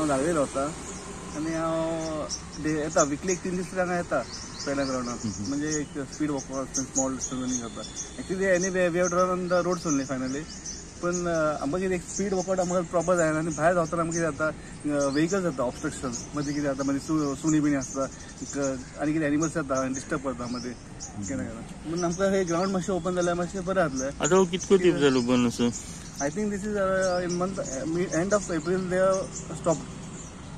लागलेलो होता आणि हांव येता विकली 3 दीस हांगा येता पहिल्या ग्राउंडार म्हणजे एक स्पीड वॉक स्मॉल रनिंग करता actually anyway we have run on the roads only finally पण आमकां कितें एक स्पीड वर्कआउट आमकां प्रॉपर जायना आनी भायर धांवतना आमकां कितें जाता व्हेकल्स जाता ऑब्स्ट्रक्शन मदीं कितें जाता मदीं सुणी बिणी आसता आनी कितें एनिमल्स येता आनी डिस्टर्ब करता मदीं केन्ना म्हणून आमकां हे ग्राउंड मातशें ओपन जाल्यार मातशें बरें जातलें. आतां कितको तेंप जालो ओपन असो? I think this is in month end of April they have stopped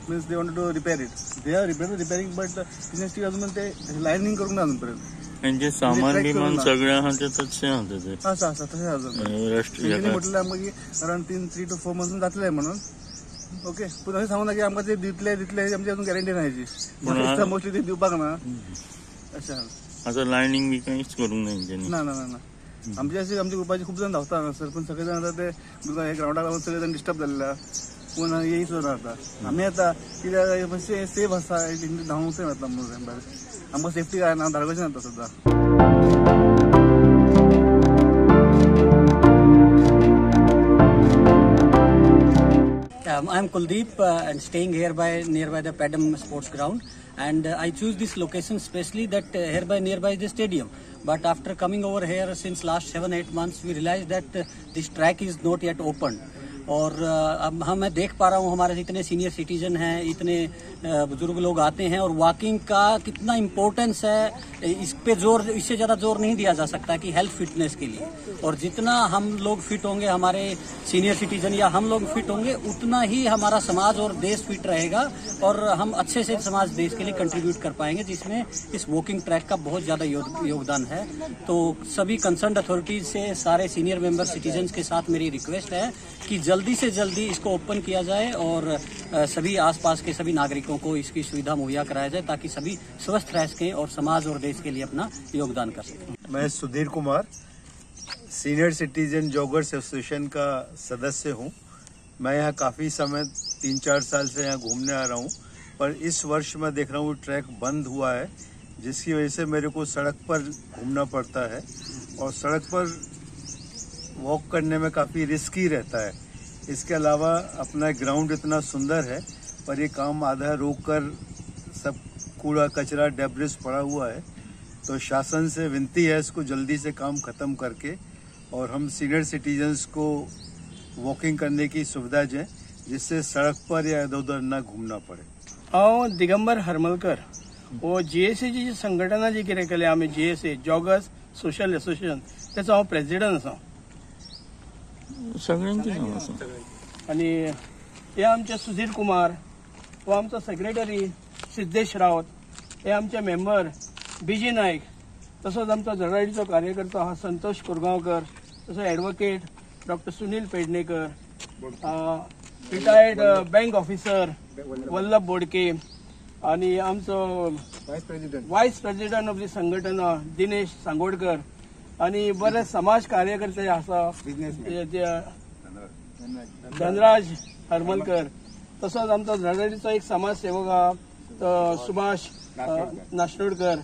means they wanted to repair it. They are repairing but business T अजून ते लाइनिंग करून ना अजूनपर्यंत आणि जे सामान बिमान सगळें आहा ते तशें आहा ते आसा तशें अजून राष्ट्रीय म्हटलें आमकां अराउंड 3 to 4 months जातलें म्हणून ओके पूण अशें सांगूना की आमकां ते दितले आमची अजून गॅरंटी ना हेची मोस्टली ते दिवपाक ना अशें आतां लाइनिंग बी कांयच करूंक ना तेंच्यांनी ना आमचे अशी आमच्या ग्रुपाची खूप जण धांवता हांगासर पण सगळे जण आता ते हे ग्राउंडाक लागून सगळे जण डिस्टर्ब जाल्ले कोण येयच ना आता आमी येता कित्याक मातशें सेफ आसा धांवूंक वता म्हणून आमकां सेफ्टी काय ना धाडपाचें जाता सुद्दां. I am Kuldeep and staying nearby the Padam Sports Ground, and I choose this location specially that nearby is the stadium. But after coming over here since last 7-8 months, we realized that this track is not yet open. और अब मैं देख पा रहा हूँ हमारे इतने senior citizen हैं, इतने बुजुर्ग लोग आते हैं और वॉकिंग का कितना इम्पोर्टेंस है इस पे इससे ज़्यादा जोर नहीं दिया जा सकता कि हेल्थ फिटनेस के लिए. और जितना हम लोग फिट होंगे, हमारे सीनियर सिटीजन या हम लोग फिट होंगे, उतना ही हमारा समाज और देश फिट रहेगा और हम अच्छे से समाज देश के लिए कंट्रीब्यूट कर पाएंगे, जिसमें इस वॉकिंग ट्रैक का बहुत ज़्यादा योगदान है. तो सभी कंसर्न अथॉरिटीज से सारे सीनियर मेंबर सिटीजन्स के साथ मेरी रिक्वेस्ट है कि जल्दी से जल्दी इसको ओपन किया जाए और सभी आसपास के सभी नागरिकों को इसकी सुविधा मुहैया कराया जाए ताकि सभी स्वस्थ रह सकें और समाज और देश के लिए अपना योगदान कर सकें. मैं Sudhir Kumar senior citizen joggers association का सदस्य हूं. मैं यहाँ काफ़ी समय 3-4 साल से यहाँ घूमने आ रहा हूँ, पर इस वर्ष मैं देख रहा हूँ ट्रैक बंद हुआ है, जिसकी वजह से मेरे को सड़क पर घूमना पड़ता है और सड़क पर वॉक करने में काफ़ी रिस्की रहता है. इसके अलावा अपना ग्राउंड इतना सुंदर है पर ये काम आधा रोक कर सब कूड़ा कचरा डेब्रिस पड़ा हुआ है. तो शासन से विनती है इसको जल्दी से काम खत्म करके और हम सीनियर सिटीजन्स को वॉकिंग करने की सुविधा दें, जिससे सड़क पर या इधर उधर ना घूमना पड़े. हांव दिगंबर हरमलकर वो जीएसए जी संघटना जी कितें केल्या आमी जीएसए जॉगर्स सोशल एसोसिएशन त्याचो हांव प्रेसिडेंट आसा. सगळ्यांची नांव आसा. आणि हे आमचे सुधीर कुमार, हो आमचो सेक्रेटरी सिद्धेश रावत, हे आमचे मेंबर बीजी नायक, तसोच आमचो झडाडीचो कार्यकर्ता हा संतोष कुरगांवकर, तसो advocate doctor Sunil Pednekar, retired bank officer Vallabh Bodke आणि आमचो वायस प्रेसिडेंट ऑफ दी संघटना दिनेश सांगोडकर आणि बरेच समाज कार्यकर्ते आसा धनराज हरमलकर, तसोच आमचो झडाडीचो एक समाजसेवक आहा सुभाष नाशनोडकर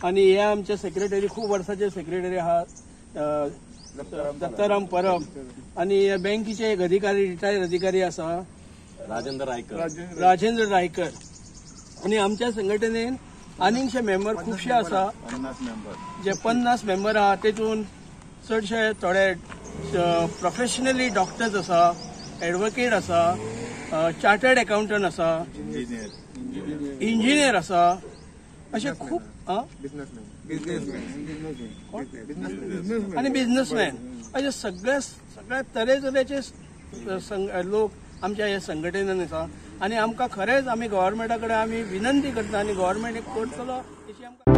आणि हे आमचे सेक्रेटरी खूप वर्साचे सेक्रेटरी आहात दत्ताराम परब आणि बँकेचे एक अधिकारी रिटायर्ड अधिकारी आसा राजेंद्र रायकर आणि आमच्या संघटनेन आनीकशे मेंबर खूपशे आसा जे 50 मेंबर आहा. तेतून चडशे थोडे प्रोफेशनली डॉक्टर्स आसा, एडवोकेट आसा, चार्टर्ड अकाउंटंट आसा, इंजिनियर आसा, असे खूप आणि बिझनेसमॅन असे सगळ्या तरेतरेचे लोक आमच्या ह्या संघटनेन आसा. आणि आमकां खरेंच आमी गव्हर्मेंटा कडेन आमी विनंती करता आणि गव्हर्मेंट एक करतलो अशी आमकां.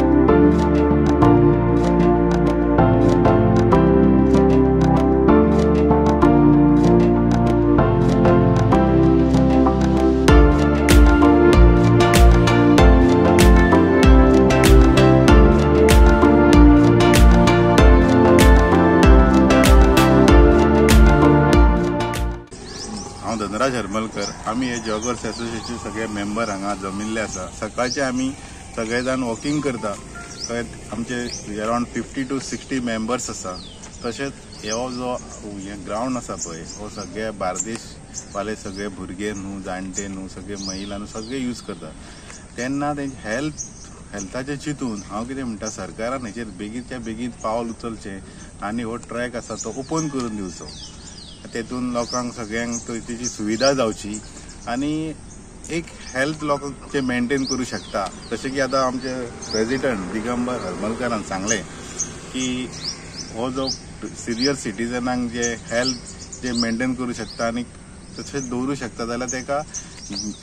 धनराज हरमलकर. आम्ही हे जॉगर्स एसोसिएशन सगळे मेंबर हांगा जमिल्ले आसा. सकाळचे आमी सगळे जाण वॉकिंग करता. आमचे अराउंड 50 to 60 मेंबर्स आसा. तशेंच हो जो ग्राउंड आसा पळय हो सगळे बार्देश फाल्यां सगळे भुरगे न्हू जाणटे न्हू सगळे महिला न्हू सगळे यूज करतात. तेन्ना तेंचे हेल्थाचे चिंतून हांव कितें म्हणटा सरकारान हेचेर बेगीनच्या बेगीन पावल उचलचें आनी हो ट्रॅक आसा तो ओपन करून दिवचो. तेतून लोकांक सगळ्यांक तेची सुविधा जावची आनी एक हेल्थ लोक जे मेंटेन करू शकता. जशें की आतां आमचे प्रेसिडेंट दिगंबर हरमलकरान सांगलें की हो जो सिनियर सिटीजनांक जे हेल्थ जे मेंटेन करू शकता आनी तशेंच दवरूं शकता जाल्यार तेका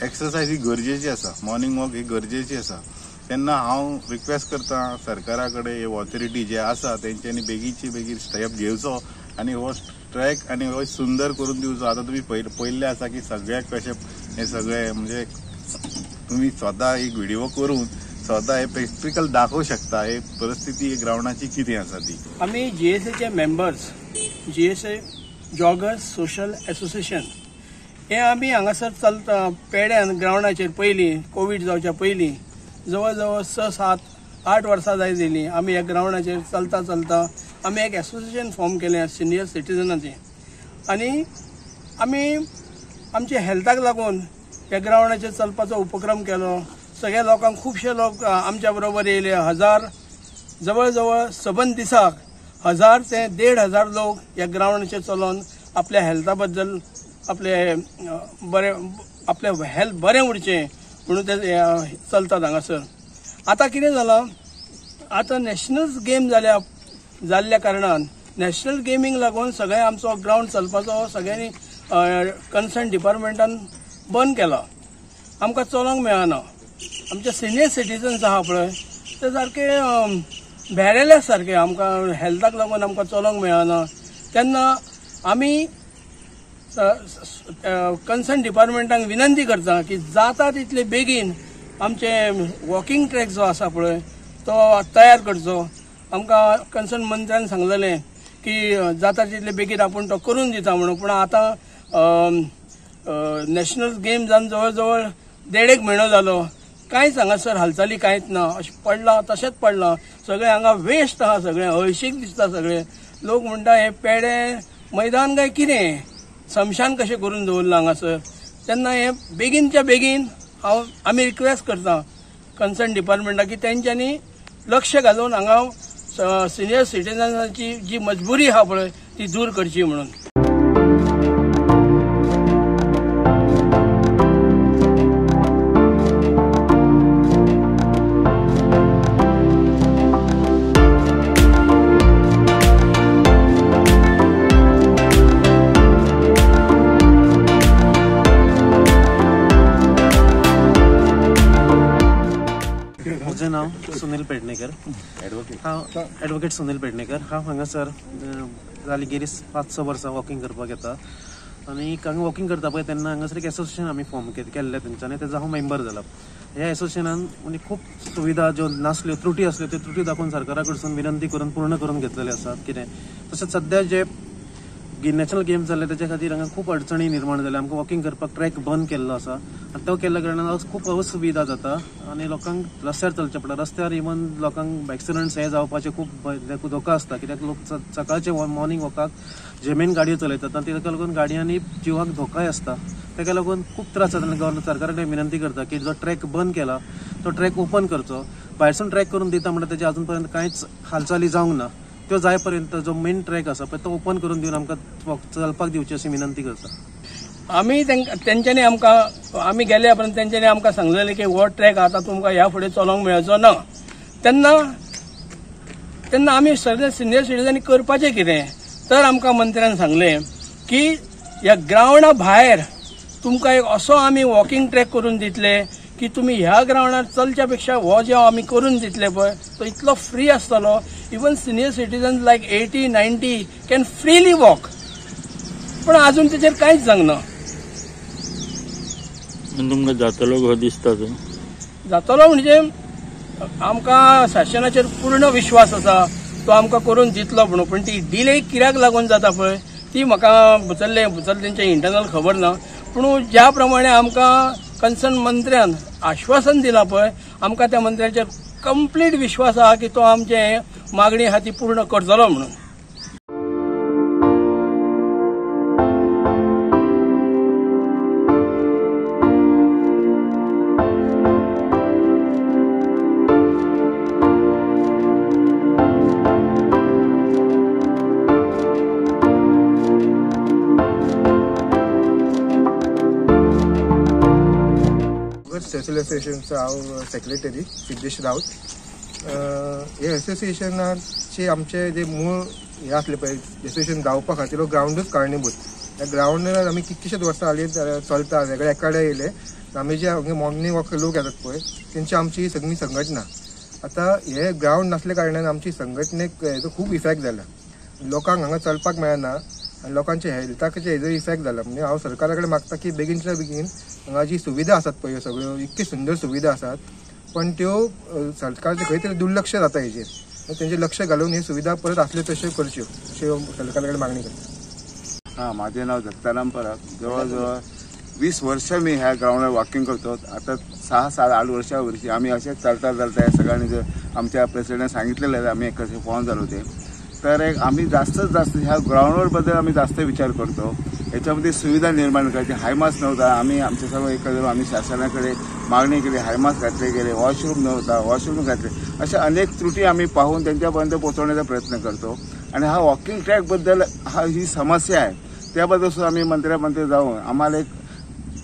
एक्सरसायज ही गरजेची आसा. मॉर्निंग वॉक ही गरजेची आसा. तेन्ना हांव रिक्वेस्ट करता सरकारा कडेन हे ऑथॉरिटी जे आसा तेंच्यांनी बेगीनची बेगीन स्टेप घेवचो आनी हो ट्रॅक आनी हो सुंदर करून दिवचो. आतां तुमी पळयल्लें आसा की सगळ्याक कशें हे सगळे म्हणजे तुम्ही स्वता एक व्हिडिओ करून स्वता हे प्रॅक्टिकल दाखवू शकता हे परिस्थिती ग्राउंडाची कितें आसा ती. आमी GSAचे members GSA joggers social association हे आमी हांगासर चलता पेड्यान ग्राउंडाचेर पयलीं कोविड जावच्या पयलीं जवळ जवळ 6-7-8 वर्सां जायली आमी ह्या ग्राउंडाचेर चलता आमी एक एसोसिएशन फॉर्म केलें सिनियर सिटीजनाचें आनी आमी आमच्या हेल्थाक लागून ह्या ग्राउंडाचेर चलपाचो उपक्रम केलो. सगळ्या लोकांक खुबशे लोक आमच्या बरोबर येयले. 1000 जवळ जवळ 7 दिसाक 1000 ते 1,500 लोक ह्या ग्राउंडाचेर चलोन आपल्या हेल्था बद्दल आपले हेल्थ बरें उरचें म्हणून ते चलतात हांगासर. आतां कितें जालां आतां नॅशनल गेम जाल्ल्या कारणान नॅशनल गेमींक लागून सगळे आमचो ग्राउंड चलपाचो सगळ्यांनी कन्सर्न डिपार्टमेंटान बंद केला. आमकां चलोंक मेळना. आमचे सिनियर सिटीजन्स आहा पळय ते सारके भेरेल्या सारके आमकां हेल्थाक लागून आमकां चलोंक मेळना. तेन्ना आमी कन्सर्न डिपार्टमेंटाक विनंती करता की जाता तितले बेगीन आमचे वॉकिंग ट्रॅक जो आसा पळय तो तयार करचो. आमकां कन्सर्न मंत्र्यान सांगलेलें की जाता तितले बेगीन आपूण तो करून दिता म्हणून. पूण आतां नॅशनल गेम जावन जवळ जवळ 1.5 म्हयनो जालो कांयच हांगासर हालचाली कांयच ना. अशें पडलां तशेंच पडलां. सगळें हांगा वेस्ट आहा. सगळें हळशीक दिसता. सगळे लोक म्हणटा हे पेडे मैदान काय कितें समशान कशें करून दवरलां हांगासर. तेन्ना हे बेगीनच्या बेगीन आमी रिक्वेस्ट करता कन्सर्न डिपार्टमेंटाक की तेंच्यांनी लक्ष घालून हांगा सिनियर सिटीजन्सांची जी मजबुरी आहा पळय ती दूर करची म्हणून. म्हजें नांव सुनील पेडणेकर. हांव एडवोकेट सुनील पेडणेकर. हांव हांगासर जाली गेली 5-6 वर्सां वॉकिंग करपाक येता आनी हांगा वॉकिंग करता पळय तेन्ना हांगासर एक एसोसिएशन आमी फॉर्म केल्लें तेंच्यांनी तेजो हांव मेंबर जाला. ह्या एसोसिएशनान म्हणजे खूब सुविधा ज्यो नासल्यो त्रुटी आसल्यो त्यो त्रुटी दाखोवन सरकारा कडसून विनंती करून पूर्ण करून घेतलेले आसात. कितें तशेंच सध्या जे नॅशनल गेम्स जाल्ले त्याच्या खातीर हांगा खूब अडचणी निर्माण जाल्या. आमकां वॉकिंग करपाक ट्रॅक बंद केल्लो आसा आनी तो केल्ल्या कारणान खूब असुविधा जाता आनी लोकांक रस्त्यार चलचें पडटा. रस्त्यार इवन लोकांक एक्सिडंट्स हे जावपाचे खूब धोका आसता. कित्याक लोक सकाळचे मॉर्निंग वॉकाक जेमेन गाडयो चलयतात आनी ताका लागून गाडयांनी जिवाक धोकाय आसता. ताका लागून खूब त्रास जाता. गव्हर्नमेंट सरकारा कडेन विनंती करता की जो ट्रॅक बंद केला तो ट्रॅक ओपन करचो. भायरसून ट्रॅक करून दिता म्हणटा तेजे अजून पर्यंत कांयच हालचाली जावंक ना. तो जाय पर्यंत जो मेन ट्रॅक आसा पळय तो ओपन करून दिवन आमकां चलपाक दिवची अशी विनंती करता. आमी तेंच्यांनी आमकां आमी गेल्या पर्यंत तेंच्यांनी आमकां सांगलेलें की हो ट्रॅक आतां तुमकां ह्या फुडें चलोंक मेळचो ना. तेन्ना आमी सगळे सिनियर सिटीजनी करपाचें कितें तर आमकां मंत्र्यान सांगलें की ह्या ग्राउंडा भायर तुमकां एक असो आमी वॉकिंग ट्रॅक करून दितले की तुम्ही ह्या ग्राउंडार चलच्या पेक्षा हो जे आमी करून दितले पळय तो इतलो फ्री आसतलो. Even senior citizen like 80-90 can freely walk. पण अजून तेचेर कांयच जावंक तुमकां जातलो कसो दिसता तो? जातलो म्हणजे आमकां शासनाचेर पूर्ण विश्वास आसा तो आमकां करून दितलो म्हणून. पण ती डिले कित्याक लागून जाता पळय ती म्हाका बुचल्लेंचे इंटरनल खबर ना. पूण ज्या प्रमाणे आमकां कन्सर्न मंत्र्यान आश्वासन दिलां पळय आमकां त्या मंत्र्याचेर कंप्लीट विश्वास आहा की तो आमचे मागणी आहा ती पूर्ण करतलो म्हणून. सोशल एसोसिएशनचा हांव सेक्रेटरी सिद्धेश राऊत. हे एसोसिएशनाचे आमचे जे मूळ हे आसले पळय एसोसिएशन जावपा खातीर ग्राउंडूच कारणीभूत. त्या ग्राउंडार आमी कितकीशेच वर्सां हालीं चलता, वेगळे एकाडे येयले. आमी जे हांगा मॉर्निंग वॉक लोक येतात पळय तेंची आमची सगळी संघटना. आतां हे ग्राउंड नासल्या कारणान आमची संघटनेक हेजो खूब इफेक्ट जाला. लोकांक हांगा चलपाक मेळना आनी लोकांच्या हेल्थाक हेजो इफेक्ट जाला. म्हणजे हांव सरकारा कडेन मागता की बेगीनच्या बेगीन हांगा जी सुविधा आसात पळय ह्यो सगळ्यो इतकी सुंदर सुविधा आसात पण त्यो सरकारचे खंय तरी दुर्लक्ष जाता हेजेर. तेंचेर लक्ष घालून ही सुविधा परत असल्यो तश्यो करच्यो अशी सरकारा कडेन मागणी करता. माझे नाव दत्ताराम परब. जवळजवळ 20 वर्ष मी ह्या ग्राउंडवर वॉकिंग करतो. आता 6-8 वर्षी आम्ही असेच चालता या सगळ्यांनी जर आमच्या प्रेसिडेंट सांगितलेलं आहे आम्ही कसे फॉर्म झालो होते तर आम्ही जास्त ह्या ग्राउंडवर बद्दल आम्ही जास्त विचार करतो. याच्यामध्ये सुविधा निर्माण करायची. हायमास नव्हता. आम्ही आमच्या सर्व एकत्र आम्ही शासनाकडे मागणी केली. हायमास घातले गेले, वॉशरूम नव्हता, वॉशरूम घातले. अशा अनेक त्रुटी आम्ही पाहून त्यांच्यापर्यंत पोहोचवण्याचा प्रयत्न करतो. आणि हा वॉकिंग ट्रॅकबद्दल ही समस्या आहे त्याबद्दल सुद्धा आम्ही मंत्री जाऊन आम्हाला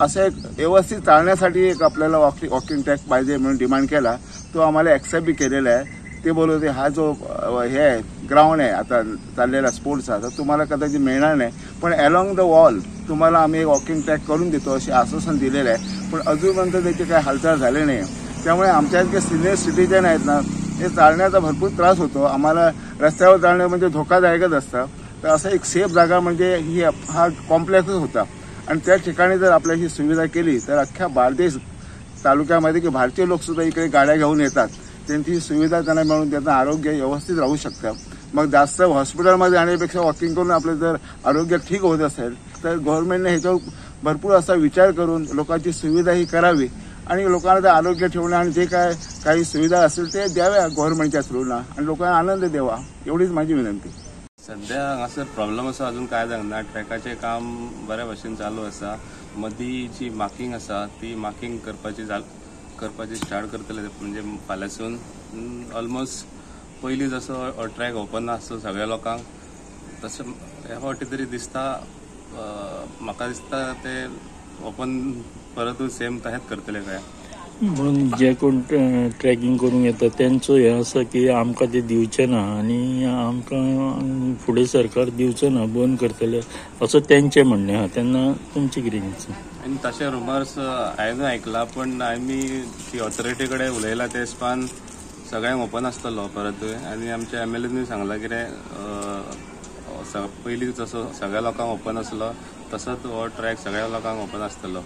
असं एक व्यवस्थित चालण्यासाठी एक आपल्याला वॉकिंग ट्रॅक पाहिजे म्हणून डिमांड केला. तो आम्हाला ॲक्सेप्ट बी केलेला आहे. ते बोलत होते हा जो हे आहे ग्राउंड आहे आता चाललेला स्पोर्ट्सचा तर तुम्हाला कदाचित मिळणार नाही पण अलॉंग द वॉल तुम्हाला आम्ही एक वॉकिंग ट्रॅक करून देतो असे आश्वासन दिलेलं आहे. पण अजूनपर्यंत त्याची काही हालचाल झाली नाही. त्यामुळे आमच्या जे सिनियर सिटीजन आहेत ना हे चालण्याचा भरपूर त्रास होतो. आम्हाला रस्त्यावर चालणं म्हणजे धोकादायकच असतं. तर असं एक सेफ जागा म्हणजे हा कॉम्प्लेक्सच होता. आणि त्या ठिकाणी जर आपल्या ही सुविधा केली तर अख्ख्या बार्देस तालुक्यामध्ये की भारतीय लोकसुद्धा इकडे गाड्या घेऊन येतात. त्यांची सुविधा त्यांना मिळून त्यांचं आरोग्य व्यवस्थित राहू शकतं. मग जास्त हॉस्पिटलमध्ये जाण्यापेक्षा वॉकिंग करून आपलं जर आरोग्य ठीक होत असेल तर गव्हर्नमेंटने ह्याच्यावर भरपूर असा विचार करून लोकांची सुविधा ही करावी आणि लोकांना ते आरोग्य ठेवणं आणि जे काही सुविधा असेल ते द्याव्या गव्हर्नमेंटच्या थ्रूला आणि लोकांना आनंद द्यावा एवढीच माझी विनंती. सध्या हांगासर प्रॉब्लेम असो अजून काय जायना. ट्रॅकाचें काम बऱ्या भशेन चालू आसा. मदीं जी मार्किंग आसा ती मार्किंग करपाची स्टार्ट करतले म्हणजे फाल्यांसून ऑलमोस्ट पयलीं जसो ट्रॅक ओपन आसतो सगळ्या लोकांक तसो ह्या फावटी तरी दिसता म्हाका दिसता ते ओपन परतूय सेम तशेंच करतले काय. म्हणून जे कोण ट्रॅकिंग करूंक येता तेंचो हे आसा की आमकां ते दिवचे ना आनी आमकां फुडें सरकार दिवचो ना बंद करतले असं तेंचें म्हणणें आहा. तेन्ना तुमचें कितें दिसता? आनी तशें रुमर्स हांवें आयकला पण आमी ती ऑथॉरिटी कडेन उलयला ते हिसपान सगळ्यांक ओपन आसतलो परतूय. आनी आमच्या MLAनी सांगला कितें पयलीं जसो सगळ्या लोकांक ओपन आसलो तसोच हो ट्रॅक सगळ्या लोकांक ओपन आसतलो.